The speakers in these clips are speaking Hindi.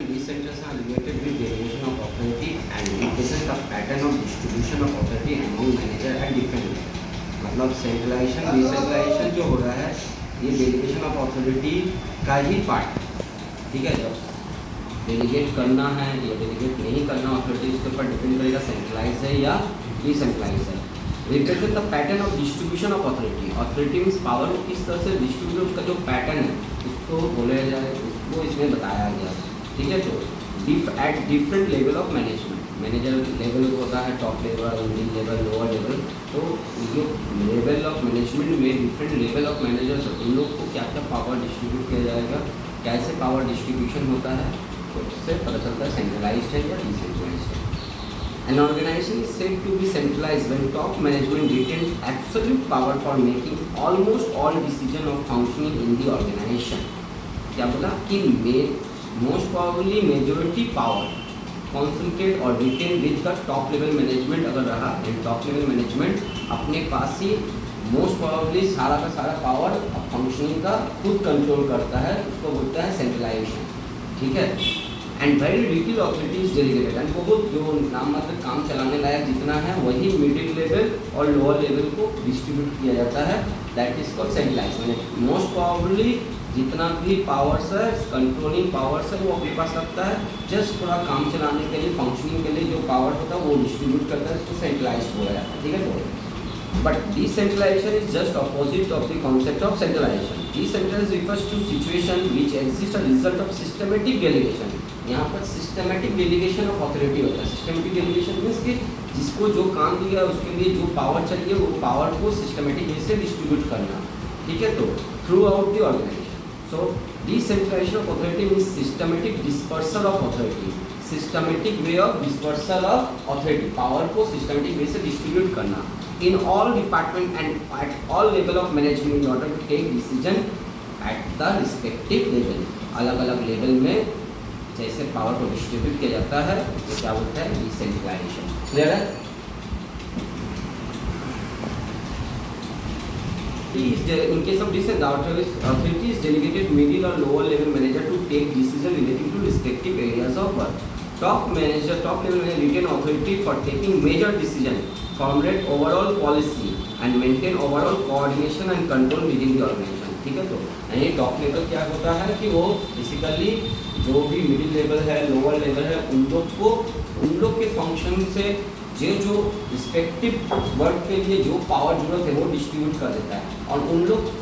decentralization are related with delegation of authority and represent the pattern of distribution of authority among manager at different level. मतलब सेंट्रलाइजेशन डिसेंट्रलाइजेशन जो हो रहा है ये डेलीगेशन ऑफ अथॉरिटी का ही पार्ट, ठीक है। जब डेलीगेट करना है या डेलीगेट नहीं करना अथॉरिटी उसके ऊपर डिपेंड करेगा सेंट्रलाइज है या डिसेंट्रलाइज है। Represent the pattern of distribution of authority. Authority means power को किस तरह से डिस्ट्रीब्यूट, उसका जो पैटर्न है उसको बोला जाए, उसको इसमें बताया गया, ठीक है। तो eight different level of management, manager level होता है top level, middle level, lower level. तो जो लेवल ऑफ मैनेजमेंट में डिफरेंट लेवल ऑफ मैनेजर्स उन लोग को क्या क्या पावर डिस्ट्रीब्यूट किया जाएगा, कैसे पावर डिस्ट्रीब्यूशन होता है, तो उससे पता चलता है सेंट्रलाइज्ड है या डिसेंट्रलाइज्ड है। An organization is said to be centralized when top management retains absolute power for making almost all decisions of functioning in the organization। क्या बोला कि most probably majority power concentrate और retain with the top level management अगर रहा, and top level management अपने पास ही most probably सारा का सारा पावर फंक्शनिंग का खुद कंट्रोल करता है, उसको बोलता है सेंट्रलाइजेशन, ठीक है। And very little authority is delegated, and बहुत जो नाम मात्र काम चलाने लायक जितना है वही मिडिल लेवल और लोअर लेवल को डिस्ट्रीब्यूट किया जाता है, दैट इज कॉल्ड सेंट्रलाइज। मैंने मोस्ट प्रोबेबली जितना भी पावर्स है, कंट्रोलिंग पावर्स है वो अपने पास रखता है, जस्ट थोड़ा काम चलाने के लिए, फंक्शनिंग के लिए जो पावर होता है वो डिस्ट्रीब्यूट करता है, इसको सेंट्रलाइज बोला जाता है, ठीक है। तो but decentralization is just opposite of the concept of centralization। Decentralization refers to situation which exist as a result of systematic delegation। यहाँ पर सिस्टमेटिक डेलीगेशन ऑफ अथॉरिटी होता है। सिस्टमेटिक डेलीगेशन मीन्स कि जिसको जो काम दिया है उसके लिए जो पावर चाहिए वो पावर को सिस्टमेटिक वे से डिस्ट्रीब्यूट करना, ठीक है। तो throughout the organisation. So decentralisation of authority means systematic dispersal of authority, systematic way of dispersal of authority, power को सिस्टमेटिक वे से डिस्ट्रीब्यूट करना in all department and at all level of management in order to take decision at the respective level। अलग अलग लेवल में जैसे पावर को डिस्ट्रीब्यूट किया जाता है तो क्या बोलता है डिसेंट्रलाइजेशन। क्लियर है? In case of decentralization, authority is delegated middle or lower level manager to take decision relating to respective areas of work। Top level manager retain authority for taking major decision, formulate overall policy and maintain overall coordination and control within the organization, ठीक है। तो यानी टॉप लेवल क्या होता है कि वो बेसिकली जो भी मिडिल लेवल है, लोअर लेवल है, उन लोग के फंक्शन से जो रिस्पेक्टिव वर्क के लिए जो पावर जरूरत है वो डिस्ट्रीब्यूट कर देता है, और उन लोग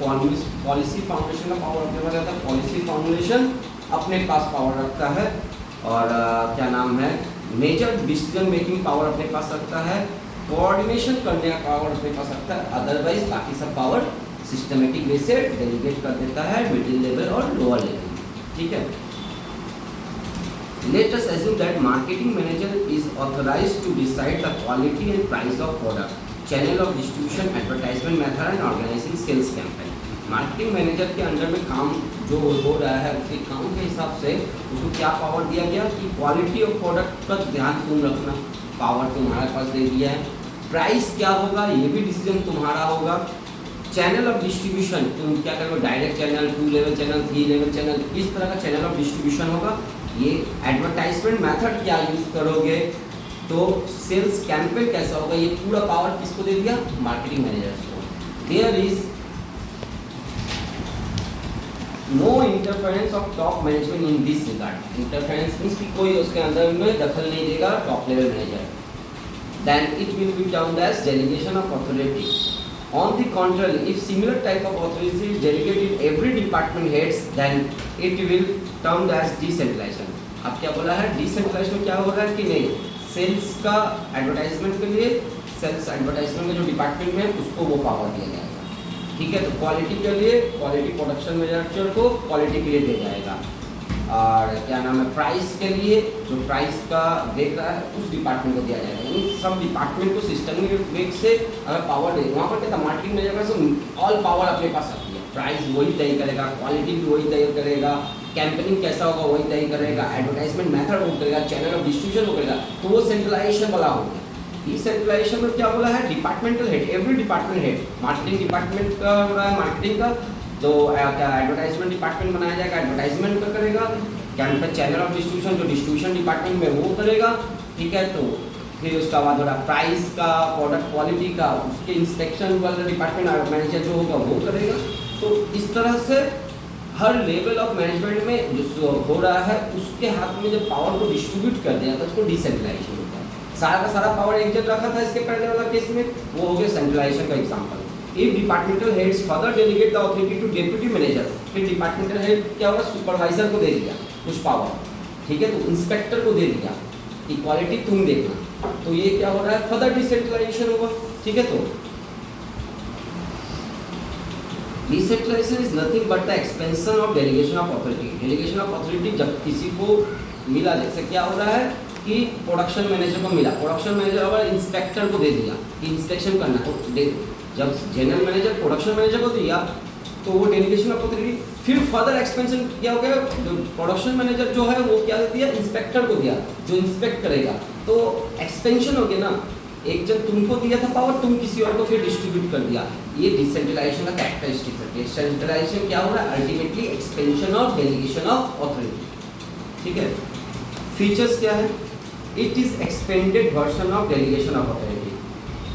पॉलिसी फॉर्मुलेशन का पावर अपने पास रहता है, पॉलिसी फॉर्मुलेशन अपने पास पावर रखता है, और क्या नाम है मेजर डिसीजन मेकिंग पावर अपने पास रखता है, कोऑर्डिनेशन करने का पावर अपने पास रखता है। अदरवाइज बाकी सब पावर सिस्टमेटिक वे से डेलीगेट कर देता है मिडिल लेवल और लोअर लेवल, ठीक है। Let us assume that marketing manager is authorized to decide the quality and price of product, channel of distribution, advertisement method and organizing sales campaign। Marketing manager के अंडर में काम जो हो रहा है उसके काम के हिसाब से उसको क्या पावर दिया गया कि क्वालिटी ऑफ प्रोडक्ट का ध्यान तुम रखना, पावर तुम्हारे पास दे दिया है। प्राइस क्या होगा ये भी डिसीजन तुम्हारा होगा। चैनल ऑफ डिस्ट्रीब्यूशन तुम क्या करोगे, direct channel, 2 level channel, 3 level channel, किस तरह का चैनल ऑफ डिस्ट्रीब्यूशन होगा ये। एडवर्टाइजमेंट मेथड क्या यूज़ करोगे, तो सेल्स कैंपेन कैसा होगा, ये पूरा पावर किसको दे दिया, मार्केटिंग मैनेजर्स को। There is no interference of top management in this regard. Interference means कि कोई उसके अंदर में दखल नहीं देगा top level manager. Then it will be termed as delegation of authority. On the contrary, if similar type of authority is delegated in every department heads, then it will termed as decentralization। अब क्या बोला है, डिसेंट्रलाइजेशन में क्या हो रहा है कि नहीं, सेल्स का एडवर्टाइजमेंट के लिए सेल्स एडवर्टाइजमेंट का जो डिपार्टमेंट में उसको वो पावर दिया जाएगा, ठीक है। तो क्वालिटी के लिए क्वालिटी प्रोडक्शन मैनेजर को क्वालिटी के लिए दिया जाएगा, और क्या नाम है प्राइस के लिए जो प्राइस का देख रहा है उस डिपार्टमेंट को दिया जाएगा। यानी सब डिपार्टमेंट को सिस्टमिक वे से अगर पावर दे, वहाँ पर क्या मार्केटिंग मैनेजर से ऑल पावर अपने पास रखती है, प्राइस वही तय करेगा, क्वालिटी भी वही तय करेगा, कैंपेनिंग कैसा होगा वही तय करेगा, एडवर्टाइजमेंट मेथड वो करेगा, चैनल ऑफ डिस्ट्रीब्यूशन वो करेगा, तो वो सेंट्रलाइजेशन वाला हो गया। डिसेंट्रलाइजेशन में क्या बोला है, departmental head, every department head, marketing department का हो रहा है मार्केटिंग का, तो क्या एडवर्टाइजमेंट डिपार्टमेंट बनाया जाएगा, एडवर्टाइजमेंट का करेगा, क्या मतलब चैनल ऑफ डिस्ट्रीब्यूशन जो डिस्ट्रीब्यूशन डिपार्टमेंट में वो करेगा, ठीक है। तो फिर उसका बाद हो रहा प्राइस का, प्रोडक्ट क्वालिटी का, उसके इंस्पेक्शन वाला डिपार्टमेंट मैनेजर जो होगा वो करेगा। तो इस तरह से हर लेवल ऑफ मैनेजमेंट में जो हो रहा है उसके हाथ में जब पावर को डिस्ट्रीब्यूट कर दिया तो उसको डिसेंट्रलाइजेशन होता है। सारा का सारा पावर एक जगह रखा था इसके पहले वाला केस में, वो हो गया सेंट्रलाइजेशन का example. If departmental heads further delegate the authority to deputy manager, फिर डिपार्टमेंटल हेड क्या होगा, सुपरवाइजर को दे दिया कुछ पावर, ठीक है। तो इंस्पेक्टर को दे दिया कि क्वालिटी तुम देखना, तो ये क्या हो रहा है, फर्दर डिसेंट्रलाइजेशन होगा, ठीक है। तो decentralisation is nothing but the expansion of delegation of authority. Delegation of authority जब किसी को मिला, जैसे क्या हो रहा है कि प्रोडक्शन मैनेजर को मिला, प्रोडक्शन मैनेजर अगर इंस्पेक्टर को दे दिया कि इंस्पेक्शन करना, तो जब जनरल मैनेजर प्रोडक्शन मैनेजर को दिया तो वो डेलीगेशन ऑफ अथॉरिटी, फिर फर्दर एक्सपेंशन क्या हो गया, जो प्रोडक्शन मैनेजर जो है वो क्या दिया, इंस्पेक्टर को दिया जो इंस्पेक्ट करेगा, तो एक्सपेंशन हो गया ना। एक जब तुमको दिया था पावर, तुम किसी और को फिर डिस्ट्रीब्यूट कर दिया। ये डिसेंट्रलाइजेशन का कैरेक्टरिस्टिक है। डिसेंट्रलाइजेशन क्या हो रहा है, ultimately expansion of delegation of authority, ठीक है। फीचर्स क्या है, it is expanded version of delegation of authority.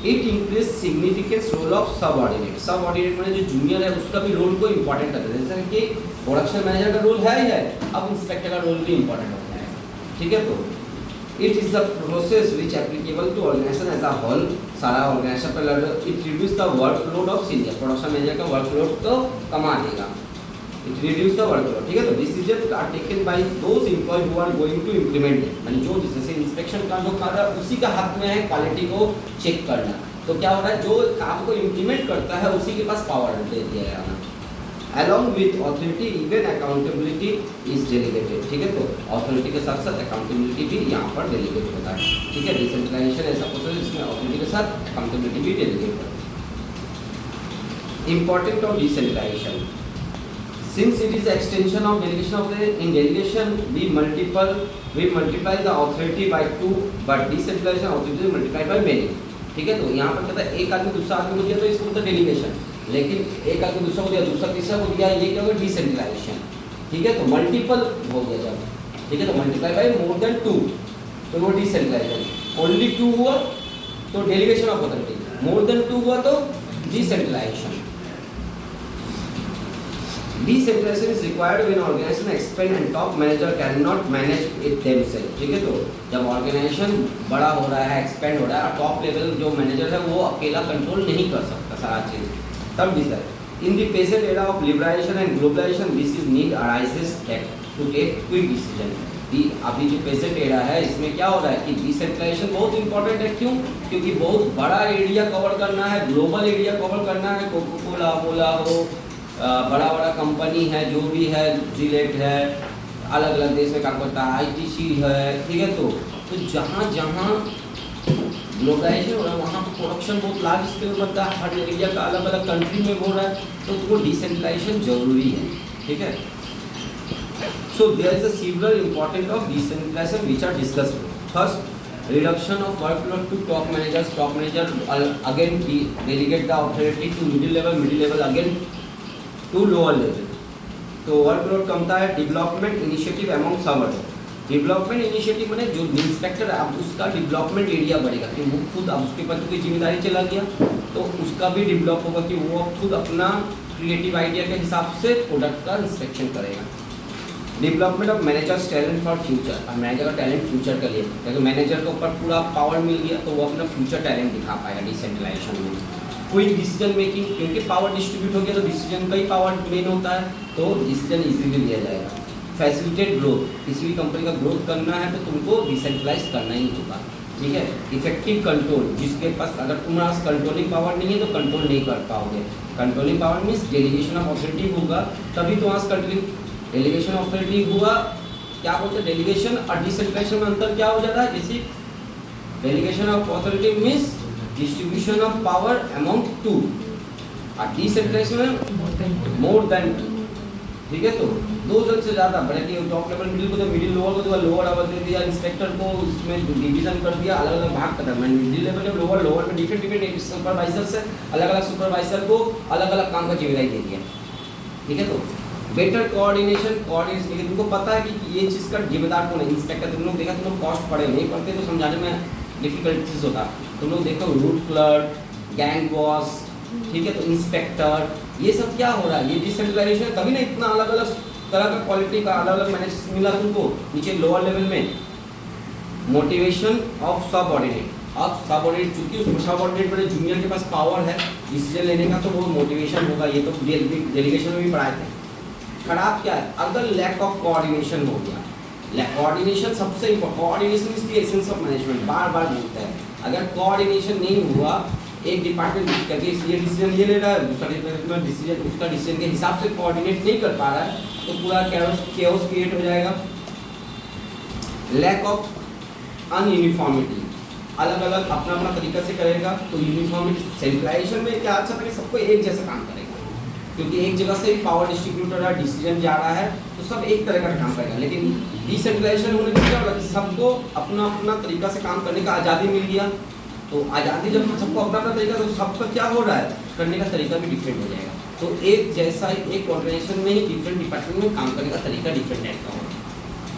It increase significance role of subordinate. Subordinate में जो जूनियर है उसका भी रोल को इंपॉर्टेंट करते हैं, जैसे कि प्रोडक्शन मैनेजर का रोल है ही है, अब इंस्पेक्टर का रोल भी इंपॉर्टेंट होता है, ठीक है। तो it is the process which applicable to organisation as a whole. सारा ऑर्गेनाइजेशन पर it reduce the workload of senior, production manager का वर्कलोड तो कमा देगा, इट रिड्यूस द वर्कलोड, ठीक है। तो decision are taken by those employ who are going to implement, यानी जो जैसे इंस्पेक्शन का जो कर रहा है उसी का हाथ में है क्वालिटी को चेक करना। तो क्या हो रहा है, जो काम को इम्प्लीमेंट करता है उसी के पास पावर दे दिया गया। Along with authority, even accountability is delegated, ठीक है। तो अथॉरिटी के साथ साथ अकाउंटेबिलिटी भी यहाँ पर डेलीगेट होता है, ठीक है। डिसेंट्रलाइजेशन ऐसा प्रोसेस जिसमें अथॉरिटी के साथ अकाउंटेबिलिटी भी डेलीगेट होता है। Important of decentralisation, since it is extension of delegation of the in delegation we multiply the authority by 2, but decentralization authority is multiplied by many, ठीक है। तो यहाँ पर कहता है एक आदमी दूसरा आदमी को दिया तो इसको बोलते डेलीगेशन, लेकिन एक आदमी दूसरा को दिया, दूसरा तीसरा को दिया, ये क्या होगा, डिसेंट्रलाइजेशन, ठीक है। तो मल्टीपल हो गया जब, ठीक है। तो मल्टीप्लाई बाय मोर देन 2 तो वो डिसेंट्रलाइजेशन, ओनली 2 हुआ तो delegation of authority, more than 2 हुआ तो decentralisation. Decentralization is required when organization expand and top manager cannot manage it themselves, ठीक है। तो जब ऑर्गेनाइजेशन बड़ा हो रहा है, एक्सपेंड हो रहा है, टॉप लेवल जो मैनेजर है वो अकेला कंट्रोल नहीं कर सकता सारा चीज, तब decide. In the present era of liberalisation and globalisation this is need arises to take quick decision. अभी जो प्रेजेंट एरा है इसमें क्या हो रहा है कि डिसेंट्रलाइजेशन बहुत इंपॉर्टेंट है। क्यों? क्योंकि बहुत बड़ा एरिया कवर करना है, ग्लोबल एरिया कवर करना है। कोको कोला बोला हो, बड़ा बड़ा कंपनी है जो भी है, जिलेट है, अलग अलग देश में काम करता है, ITC है, ठीक है। तो जहाँ जहाँ ग्लोबलाइजेशन हो रहा है वहाँ पर प्रोडक्शन बहुत लार्ज स्केल में बनता है, हर एरिया का अलग अलग कंट्री में हो रहा है, तो वो डिसेंट्रलाइजेशन जरूरी है, ठीक है। So there is a several important of decentralisation which are discussed. First, reduction of workload to top managers. Top manager again delegate the authority to middle level again to lower level, तो वर्कलोड कमता है। Development initiative among server. Development initiative मैंने जो इंस्पेक्टर है अब उसका डेवलपमेंट एरिया बढ़ेगा कि वो खुद अब उसके ऊपर कोई जिम्मेदारी चला गया तो उसका भी डेवलप होगा कि वो खुद अपना क्रिएटिव आइडिया के हिसाब से प्रोडक्ट का इंस्पेक्शन करेगा। Development of managers talent for future. अब मैनेजर का टैलेंट फ्यूचर के लिए, क्योंकि मैनेजर के ऊपर पूरा पावर मिल गया तो वो अपना फ्यूचर टैलेंट दिखा पाएगा डिसेंट्रलाइजेशन में। कोई डिसीजन मेकिंग, क्योंकि पावर डिस्ट्रीब्यूट हो गया तो डिसीजन का ही पावर मेन होता है, तो डिसीजन इजीली लिया जाएगा। Facilitate growth. किसी भी कंपनी का ग्रोथ करना है तो तुमको डिसेंट्रलाइज करना ही होगा, ठीक है। Effective control. जिसके पास अगर तुम्हारे पास कंट्रोलिंग पावर नहीं है तो कंट्रोल नहीं कर पाओगे। Controlling power means delegation of authority होगा तभी तुम्हारे कंट्रोलिंग। डेलीगेशन ऑफ अथॉरिटी हुआ, क्या बोलते हैं, डेलीगेशन और डिसेंट्रलाइजेशन में अंतर क्या हो जाता है। जैसे delegation of authority means distribution of power among 2 और डिसेंट्रलाइजेशन में मोर देन 2, ठीक है। तो 2 जन से ज़्यादा बड़े कि टॉप लेवल मिडिल को तो मिडिल, लोअर को तो लोअर लेवल दे दिया, इंस्पेक्टर को उसमें डिवीजन कर दिया, अलग अलग भाग कर दिया। मिडिल लेवल में लोअर में डिफरेंट सुपरवाइजर से अलग अलग सुपरवाइजर को अलग अलग काम का जिम्मेदारी दे दिया, ठीक है। तो बेटर कोऑर्डिनेशन तुमको पता है कि ये चीज़ का जिम्मेदार कौन है, इंस्पेक्टर। तुम लोग देखा, तुम लोग कॉस्ट पढ़े नहीं पढ़ते तो समझाने में डिफिकल्टीज होता। तुम लोग देखो रूट क्लर्क, गैंग बॉस, ठीक है, तो इंस्पेक्टर, ये सब क्या हो रहा है, ये डिसेंट्रलाइजेशन है, तभी ना इतना अलग अलग तरह का क्वालिटी का अलग अलग मैनेजर मिला तुमको नीचे लोअर लेवल में। मोटिवेशन ऑफ सबऑर्डिनेट, अब सबऑर्डिनेट चूंकि उस सबऑर्डिनेट में जूनियर के पास पावर है डिसीजन लेने का, तो वो मोटिवेशन होगा। ये तो डेलीगेशन में भी पढ़ाए थे। खराब क्या है, अगर लैक ऑफ कोऑर्डिनेशन हो गया, कोऑर्डिनेशन सबसे important, coordination is the essence of management, बार बार बोलते हैं। अगर कोऑर्डिनेशन नहीं हुआ, एक डिपार्टमेंट करके ये डिसीजन ये ले रहा है, दूसरा डिपार्टमेंट डिसीजन उसका डिसीजन के हिसाब से कोऑर्डिनेट नहीं कर पा रहा है, तो पूरा कैओस क्रिएट हो जाएगा। लैक ऑफ अनयूनिफॉर्मिटी, अलग अलग अपना अपना तरीका से करेगा, तो यूनिफॉर्मिटी। सेंट्रलाइजेशन में क्या अच्छा था कि सबको एक जैसा काम करेगा, क्योंकि एक जगह से पावर डिस्ट्रीब्यूटर है, डिसीजन जा रहा है, तो सब एक तरह का काम करेगा। लेकिन डिसेंट्रलाइजेशन होने से क्या होगा कि सबको अपना अपना तरीका से काम करने का आज़ादी मिल गया। तो आज़ादी जब सबको अपना अपना तरीका, तो सबका क्या हो रहा है, करने का तरीका भी डिफरेंट हो जाएगा। तो एक जैसा ही एक ऑर्गेनाइजेशन में ही डिफरेंट डिपार्टमेंट में काम करने का तरीका डिफरेंट टाइप का होगा,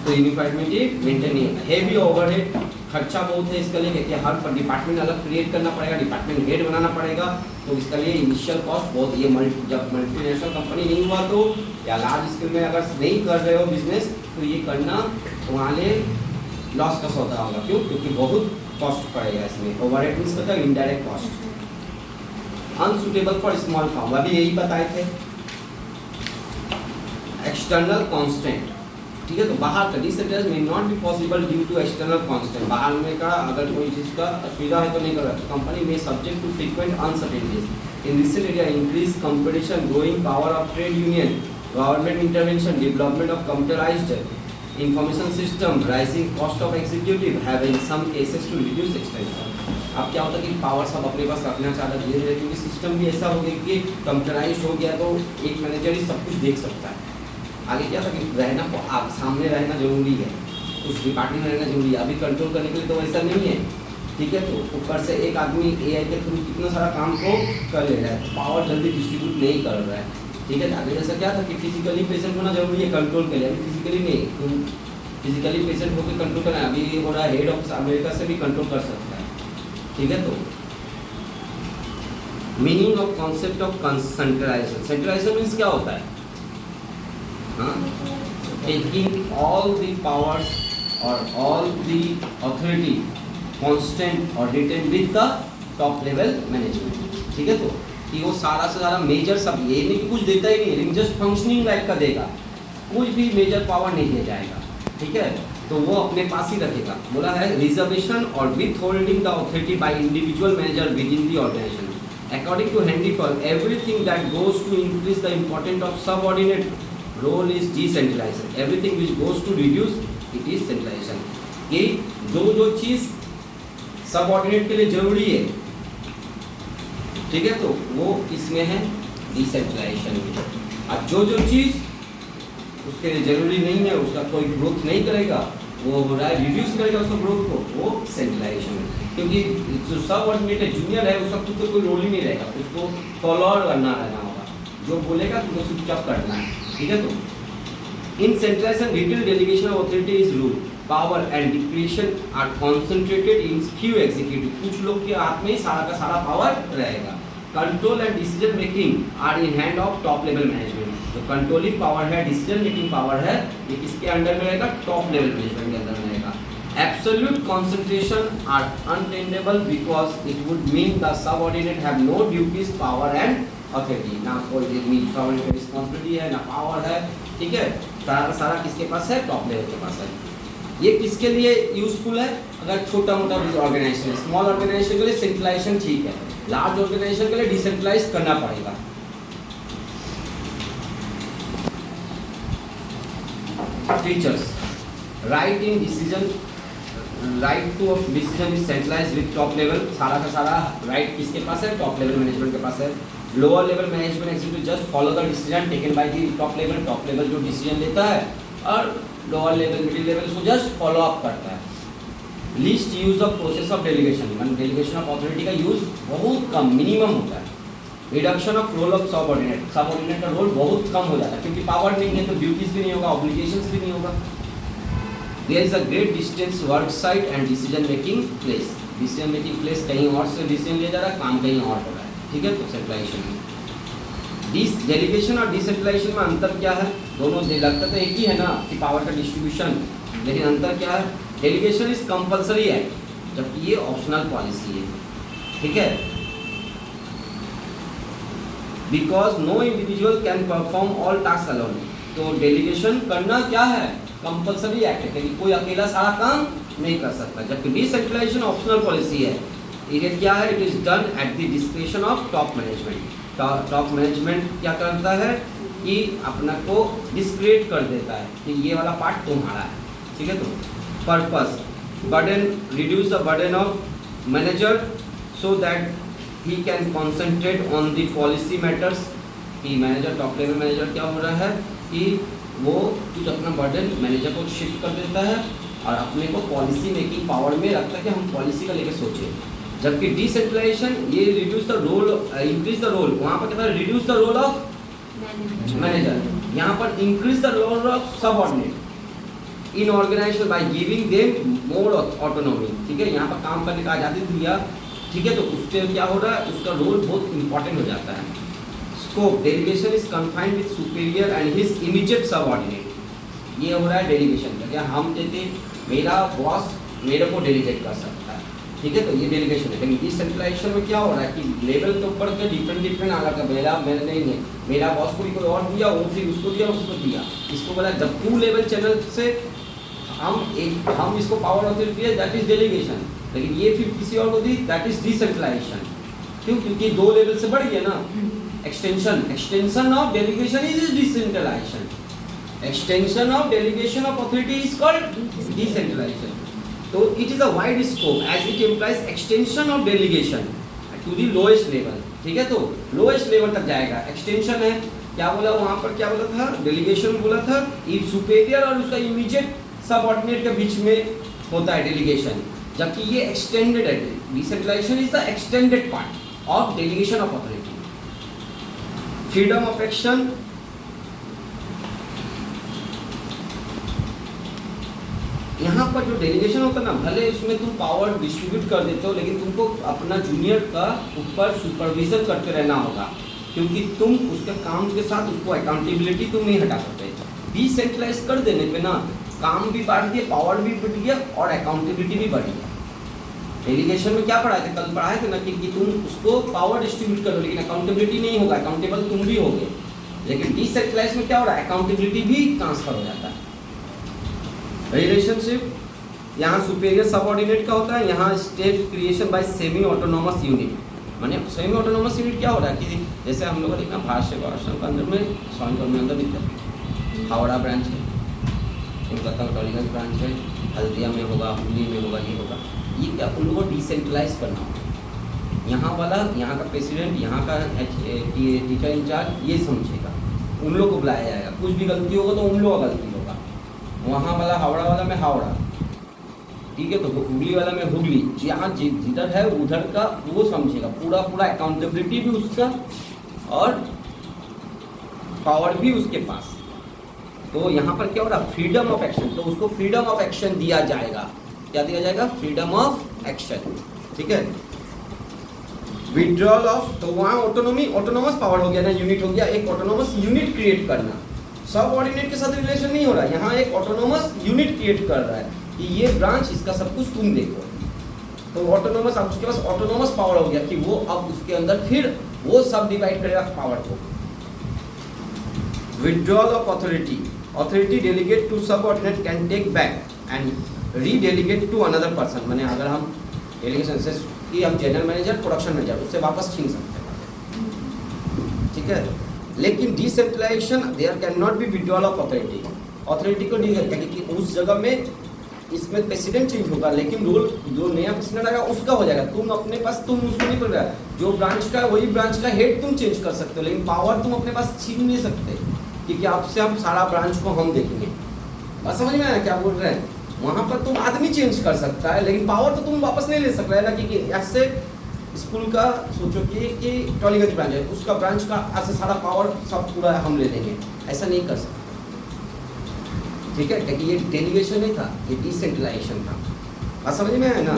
तो यूनिफॉर्मिटी मेंटेन नहीं होता। हैवी ओवरहेड, खर्चा बहुत है इसके लिए, क्योंकि हर डिपार्टमेंट अलग क्रिएट करना पड़ेगा, डिपार्टमेंट हेड बनाना पड़ेगा, तो इसके लिए इनिशियल कॉस्ट बहुत। ये जब मल्टीनेशनल कंपनी नहीं हुआ तो, या लार्ज स्केल में अगर नहीं कर रहे हो बिजनेस, तो ये करना तुम्हारे लॉस का सौदा होगा। क्यों? क्योंकि बहुत कॉस्ट पड़ेगा इसमें। ओवरहेड मीन्स होता है indirect cost. Unsuitable for small firm, अभी यही बताए थे। एक्सटर्नल कॉन्स्टेंट, ठीक है, तो बाहर का डिसेंट्रलाइज में not be possible due to external constraint, बाहर में का अगर कोई चीज़ का असुविधा है तो नहीं कर रहा, तो कंपनी में subject to frequent uncertainties. In this area increase competition, growing power of trade union, government intervention, development of computerised information system, rising cost of executive have in some cases to reduce expenditure. अब क्या होता है कि पावर सब अपने पास रखना चाहता है धीरे धीरे, क्योंकि सिस्टम भी ऐसा हो गया कि कंप्यूटराइज हो गया, तो एक मैनेजर ही सब कुछ देख सकता है। आगे क्या था कि रहना, आप सामने रहना जरूरी है, उस डिपार्टमेंट में रहना जरूरी है। अभी कंट्रोल करने के लिए तो ऐसा नहीं है, ठीक है, तो ऊपर से एक आदमी एआई के थ्रू कितना सारा काम को कर ले रहा है, पावर जल्दी डिस्ट्रीब्यूट नहीं कर रहा है, ठीक है। आगे जैसा क्या था कि फिजिकली प्रेजेंट होना जरूरी है कंट्रोल के लिए, अभी फिजिकली नहीं, फिजिकली प्रेजेंट होकर कंट्रोल करना है। अभी हो रहा है हेड ऑफ अमेरिका से भी कंट्रोल कर सकता है, ठीक है। तो meaning of concept of centralisation, centralisation means क्या होता है, taking all the powers or all the authority constant or retained with the top level management, ठीक है। तो कि वो सारा से सारा मेजर सब, ये नहीं कि कुछ देता ही नहीं है, लेकिन जस्ट फंक्शनिंग लाइक का देगा, कोई भी मेजर पावर नहीं दिया जाएगा, ठीक है। तो वो अपने पास ही रखेगा। बोला है रिजर्वेशन और withholding the authority by individual manager within the organisation according to Henri Fayol everything that goes to increase the importance of subordinate role is decentralisation, everything which goes to reduce it is centralisation. कि जो चीज़ सबऑर्डिनेट के लिए जरूरी है, ठीक है, तो वो इसमें है डिसेंट्रलाइजेशन में। अब जो चीज़ उसके लिए जरूरी नहीं है, उसका कोई ग्रोथ नहीं करेगा, वो हो रहा है रिड्यूस करेगा उसका ग्रोथ को, वो सेंट्रलाइजेशन है। क्योंकि जो सबऑर्डिनेट है, जूनियर है, उसका खुद तो कोई रोल ही नहीं रहेगा, उसको फॉलोअर करना रहना होगा, जो बोलेगा तुमको चुपचाप करना है, ठीक है। तो in centralisation detail delegation of authority is rule, power and discretion are concentrated in few executive, कुछ लोग के हाथ में ही सारा का सारा पावर रहेगा। Control and decision making are in hand of top level management, जो कंट्रोलिंग पावर है, डिसीजन मेकिंग पावर है, ये किसके अंडर में रहेगा, टॉप लेवल मैनेजमेंट के अंदर रहेगा। Absolute concentration are untenable because it would mean the subordinate have no duties, power and authority, ना कोई subordinate responsibility है, ना power है, ठीक है। सारा का सारा किसके पास है, टॉप लेवल के पास है। ये किसके लिए यूजफुल है, अगर छोटा मोटा ऑर्गेनाइजेशन, स्मॉल ऑर्गेनाइजेशन के लिए सेंट्रलाइजेशन ठीक है, लार्ज ऑर्गेनाइजेशन के लिए डिसेंट्रलाइज करना पड़ेगा। Features, right in decision, right to decision is centralised with top level, सारा का सारा राइट किसके पास है, टॉप लेवल मैनेजमेंट के पास है। Lower level management executive just follow the decision taken by the top level जो डिसीजन लेता है, और लोअर लेवल मिडिल लेवल उसको जस्ट फॉलो अप करता है। Least use of process of delegation, delegation of authority का यूज बहुत कम, मिनिमम होता है, reduction of role of subordinate, subordinate का रोल बहुत कम हो जाता है क्योंकि पावर नहीं है तो ड्यूटीज भी नहीं होगा, ऑब्लिगेशंस भी नहीं होगा। There is a great distance work site and decision making place, decision making place कहीं और से डिसीजन लिया जा रहा है, काम कहीं और हो रहा है, ठीक है। तो सेंट्रलाइजेशन में डेलीगेशन और डिसेंट्रलाइजेशन में अंतर क्या है? दोनों लगता तो एक ही है ना कि पावर का डिस्ट्रीब्यूशन, लेकिन अंतर क्या है? डेलीगेशन इज कंपलसरी एक्ट जबकि ये ऑप्शनल पॉलिसी है, ठीक है। Because no individual can perform all task alone, तो डेलीगेशन करना क्या है? कंपलसरी एक्ट है कि कोई अकेला सारा काम नहीं कर सकता, जबकि डिसेंट्रलाइजेशन ऑप्शनल पॉलिसी है। ये क्या है? It is done at the description of top management. Top management क्या करता है कि अपना को डिस्क्रिएट कर देता है कि ये वाला पार्ट तुम्हारा है, ठीक है। तो purpose burden, reduce the burden of manager so that he can concentrate on the policy matters, कि मैनेजर, टॉप लेवल मैनेजर क्या हो रहा है कि वो कुछ अपना बर्डन मैनेजर को शिफ्ट कर देता है और अपने को पॉलिसी मेकिंग पावर में रखता है कि हम पॉलिसी का लेकर सोचें। जबकि डिसेंट्रलाइजेशन ये reduce the role, increase the role, वहाँ पर क्या था? Reduce the role of manager, यहाँ पर increase the role of subordinate in organisation by giving them more autonomy, ठीक है। यहाँ पर काम करने का आज़ादी दिया, ठीक है। तो उसके क्या हो रहा है? उसका रोल बहुत इंपॉर्टेंट हो जाता है। Scope, delegation is confined with superior and his immediate subordinate, ये हो रहा है डेलीगेशन का। क्या हम कहते मेरा बॉस मेरे को डेलीगेट कर सकता है, ठीक है। तो ये डेलीगेशन है। लेकिन डिसेंट्रलाइजेशन में क्या हो रहा है कि लेवल के ऊपर के डिफरेंट अलग है, मेरा मैंने नहीं है, मेरा बॉस को कोई और दिया, वो फिर उसको दिया, उसको दिया, इसको बोला। जब टू लेवल चैनल से हम इसको पावर ऑथोरिटी है, दैट इज डेलीगेशन, लेकिन ये फिर किसी और को दी, दैट इज डिसेंट्रलाइजेशन। क्यों? क्योंकि दो लेवल से बढ़ गया ना। Extension of delegation is decentralization, extension of delegation of authority is called decentralization. तो it is a wide scope as it implies extension of delegation to the lowest level, ठीक है। तो लोएस्ट लेवल तक जाएगा। एक्सटेंशन है, क्या बोला वहाँ पर? क्या बोला था? डेलीगेशन बोला था इफ सुपेरियर और उसका इमीडिएट सबऑर्डिनेट के बीच में होता है डेलीगेशन, जबकि ये एक्सटेंडेड है। Decentralisation is the extended part of delegation of authority. Freedom of action, यहाँ पर जो डेलीगेशन होता है ना, भले इसमें तुम पावर डिस्ट्रीब्यूट कर देते हो, लेकिन तुमको अपना जूनियर का ऊपर सुपरविजन करते रहना होगा, क्योंकि तुम उसके काम के साथ उसको अकाउंटेबिलिटी तुम नहीं हटा सकते। डिसेंट्रलाइज कर देने पे ना काम भी बढ़ गया, पावर भी बढ़ गया और अकाउंटेबिलिटी भी बढ़ गया। डेलीगेशन में क्या पढ़ाए थे? कल पढ़ाए थे ना कि तुम उसको पावर डिस्ट्रीब्यूट करो, लेकिन अकाउंटेबिलिटी नहीं होगा, अकाउंटेबल तुम भी होगे। लेकिन डिसेंट्रलाइज में क्या हो रहा है? अकाउंटेबिलिटी भी ट्रांसफर हो जाता है। रिलेशनशिप, यहाँ सुपेरियर सबऑर्डिनेट का होता है, यहाँ state creation bye semi autonomous unit. माने सेमी ऑटोनोमस यूनिट क्या हो रहा है कि जैसे हम लोग को देखना भारत के अंदर में सोनपुर में अंदर भी हावड़ा ब्रांच है, कोलकाता टॉलीगंज ब्रांच है, हल्दिया में होगा, हुगली में होगा, ये होगा। ये क्या उन लोगों को डिसेंट्रलाइज करना होगा। यहाँ वाला, यहाँ का प्रेसिडेंट, यहाँ का टीचर इंचार्ज ये समझेगा, उन लोग को बुलाया जाएगा। कुछ भी गलती होगा तो उन लोगों का गलती होगा। वहाँ वाला हावड़ा वाला में हावड़ा, ठीक है। तो हुगली वाला में हुगली, यहाँ जिधर है उधर का वो समझेगा, पूरा अकाउंटेबिलिटी भी उसका और पावर भी उसके पास। तो यहाँ पर क्या हो रहा है? फ्रीडम ऑफ एक्शन, तो उसको फ्रीडम ऑफ एक्शन दिया जाएगा। क्या दिया जाएगा? फ्रीडम ऑफ एक्शन, ठीक है। विड्रॉल ऑफ, तो वहाँ ऑटोनोमस पावर हो गया ना, यूनिट हो गया, एक ऑटोनोमस यूनिट क्रिएट करना। सबऑर्डिनेट के साथ रिलेशन नहीं हो रहा है, यहाँ एक ऑटोनोमस यूनिट क्रिएट कर रहा है कि ये ब्रांच, इसका सब कुछ तुम देखो। तो ऑटोनोमस, अब उसके पास ऑटोनोमस पावर हो गया कि वो अब उसके अंदर फिर वो सब डिवाइड करेगा पावर को। Withdrawal of authority delegate to subordinate can take back and redelegate to another person. माने अगर हम डेलीगेशन से कि हम जनरल मैनेजर, प्रोडक्शन मैनेजर, उससे वापस छीन सकते हैं, ठीक है। लेकिन decentralisation there cannot be withdrawal of authority को नहीं करता, क्योंकि उस जगह में इसमें प्रेसिडेंट चेंज होगा, लेकिन रोल जो नया प्रेसिडेंट आएगा उसका हो जाएगा। तुम अपने पास, तुम उसको नहीं कर रहा, जो ब्रांच का वही ब्रांच का हेड तुम चेंज कर सकते हो, लेकिन पावर तुम अपने पास छीन नहीं सकते, क्योंकि आपसे हम सारा ब्रांच को हम देखेंगे। और समझ में आया क्या बोल रहे हैं? वहाँ पर तुम आदमी चेंज कर सकता है, लेकिन पावर तो तुम वापस नहीं ले सकता है ना, क्योंकि ऐसे स्कूल का सोचो कि टॉलीगंज ब्रांच है, उसका ब्रांच का ऐसे सारा पावर सब पूरा हम ले लेंगे, ऐसा नहीं कर सकते। ठीक है, क्योंकि ये डेलीगेशन नहीं था, ये डिसेंट्रलाइजेशन था। बात समझ में है ना?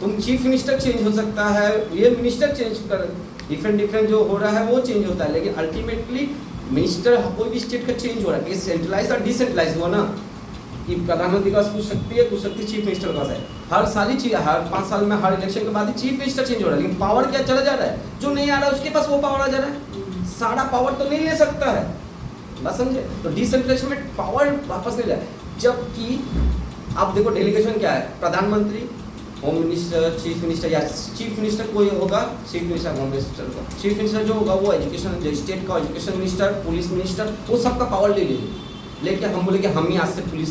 तुम चीफ मिनिस्टर चेंज हो सकता है, ये मिनिस्टर चेंज कर, डिफरेंट जो हो रहा है वो चेंज होता है, लेकिन अल्टीमेटली मिनिस्टर कोई भी स्टेट का चेंज हो रहा है, सेंट्रलाइज और डिसेंट्रलाइज हुआ ना, कि प्रधानमंत्री के पास कुछ शक्ति है, कुछ शक्ति चीफ मिनिस्टर के पास है। हर साल ही चीज, हर 5 साल में हर इलेक्शन के बाद ही चीफ मिनिस्टर चेंज हो रहा है, लेकिन पावर क्या चला जा रहा है, जो नहीं आ रहा है उसके पास वो पावर आ जा रहा है। सारा पावर तो नहीं ले सकता है, बस समझे? तो डिसेंट्रलाइजेशन में पावर वापस नहीं लाए। जबकि आप देखो डेलीगेशन क्या है, प्रधानमंत्री, होम मिनिस्टर, चीफ मिनिस्टर, या चीफ मिनिस्टर कोई होगा, चीफ मिनिस्टर होम मिनिस्टर का, चीफ मिनिस्टर जो होगा वो एजुकेशन, जो स्टेट का एजुकेशन मिनिस्टर, पुलिस मिनिस्टर, वो सबका पावर ले लेंगे। लेकिन हम बोले कि हम ही आज से पुलिस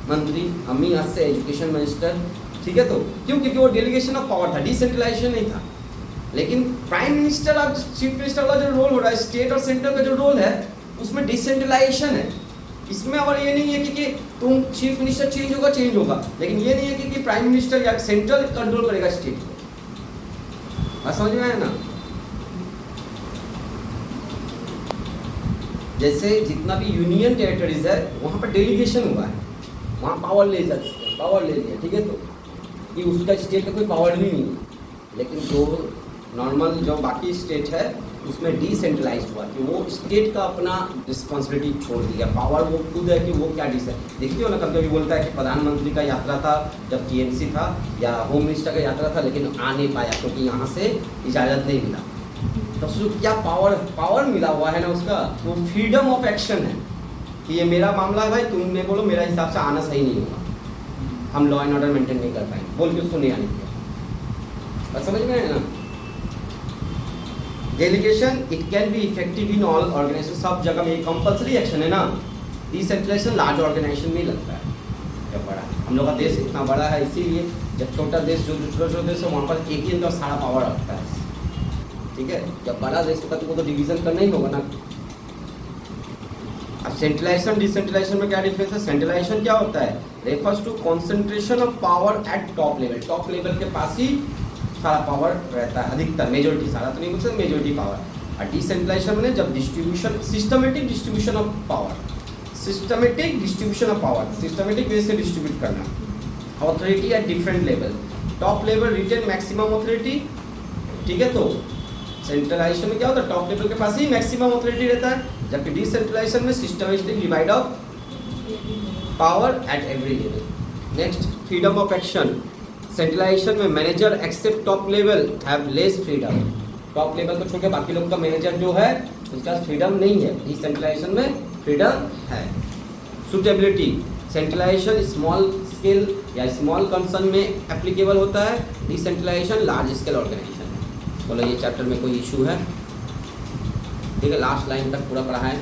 मंत्री, हम ही आज से एजुकेशन मिनिस्टर, ठीक है? तो क्यों? क्योंकि वो डेलीगेशन ऑफ पावर था, डिसेंट्रलाइजेशन नहीं था। लेकिन प्राइम मिनिस्टर और चीफ मिनिस्टर का जो रोल हो रहा है, स्टेट और सेंटर का जो रोल है, उसमें डिसेंट्रलाइजेशन है। इसमें और ये नहीं है कि तुम चीफ मिनिस्टर चेंज होगा, लेकिन ये नहीं है कि प्राइम मिनिस्टर या सेंट्रल कंट्रोल करेगा स्टेट को। बात समझ में आया ना? जैसे जितना भी यूनियन टेरिटरीज है वहाँ पर डेलीगेशन हुआ है, वहाँ पावर ले लिया, ठीक है? तो कि उसका स्टेट का कोई पावर भी नहीं है। लेकिन जो नॉर्मल जो बाकी स्टेट है उसमें डिसेंट्रलाइज हुआ कि वो स्टेट का अपना रिस्पॉन्सिबिलिटी छोड़ दिया, पावर वो खुद है कि वो क्या डिसाइड। देखते हो ना, कभी कभी बोलता है कि प्रधानमंत्री का यात्रा था जब टीएमसी था, या होम मिनिस्टर का यात्रा था, लेकिन आ नहीं पाया क्योंकि यहाँ से इजाज़त नहीं मिला। तो उसको क्या पावर मिला हुआ है ना उसका, वो फ्रीडम ऑफ एक्शन है कि ये मेरा मामला है भाई, तुमने बोलो मेरा हिसाब से आना सही नहीं होगा, हम लॉ एंड ऑर्डर मेंटेन नहीं कर पाएंगे, बोल के उसको नहीं आने दिया। बस समझ में है ना? Delegation it can be effective in all organisation, सब जगह में कंपल्सरी एक्शन है ना। डिसेंट्रलाइजेशन लार्ज ऑर्गेनाइजेशन में लगता है जब बड़ा, हम लोग का देश इतना बड़ा है, इसीलिए जब छोटा देश जो छोटा देश है वहाँ पर एक ही का सारा पावर रखता है, ठीक है? जब बड़ा देश होता है तो वो तो डिवीजन करना ही होगा ना। अब सेंट्रलाइजेशन डिसेंट्रलाइजेशन में क्या डिफरेंस है? सेंट्रलाइजेशन क्या होता है? Refers to concentration of power at top level, top level के पास ही सारा पावर रहता है, अधिकतर, मेजोरिटी, सारा तो नहीं बोल सकते, मेजोरिटी पावर। और डिसेंट्रलाइजेशन में जब distribution, systematic distribution of power, systematic way से डिस्ट्रीब्यूट करना। Authority at different level, top level retain maximum authority, ठीक है? तो सेंट्रलाइजेशन में क्या होता है? टॉप लेवल के पास ही मैक्सिमम ऑथोरिटी रहता है, जबकि डिसेंट्रलाइजेशन में systematic divide of power at every level. Next, freedom of action. Centralization में manager except top level have less freedom, top level को छोड़ के बाकी लोग का मैनेजर जो है उसका फ्रीडम नहीं है, डिसेंट्रलाइजेशन में फ्रीडम है। सुटेबिलिटी, सेंट्रलाइजेशन स्मॉल स्केल या स्मॉल कंसर्न में एप्लीकेबल होता है, डिसेंट्रलाइजेशन लार्ज स्केल ऑर्गेनाइजेशन है। बोलो ये चैप्टर में कोई इशू है? ठीक है, लास्ट लाइन तक पूरा पढ़ा है।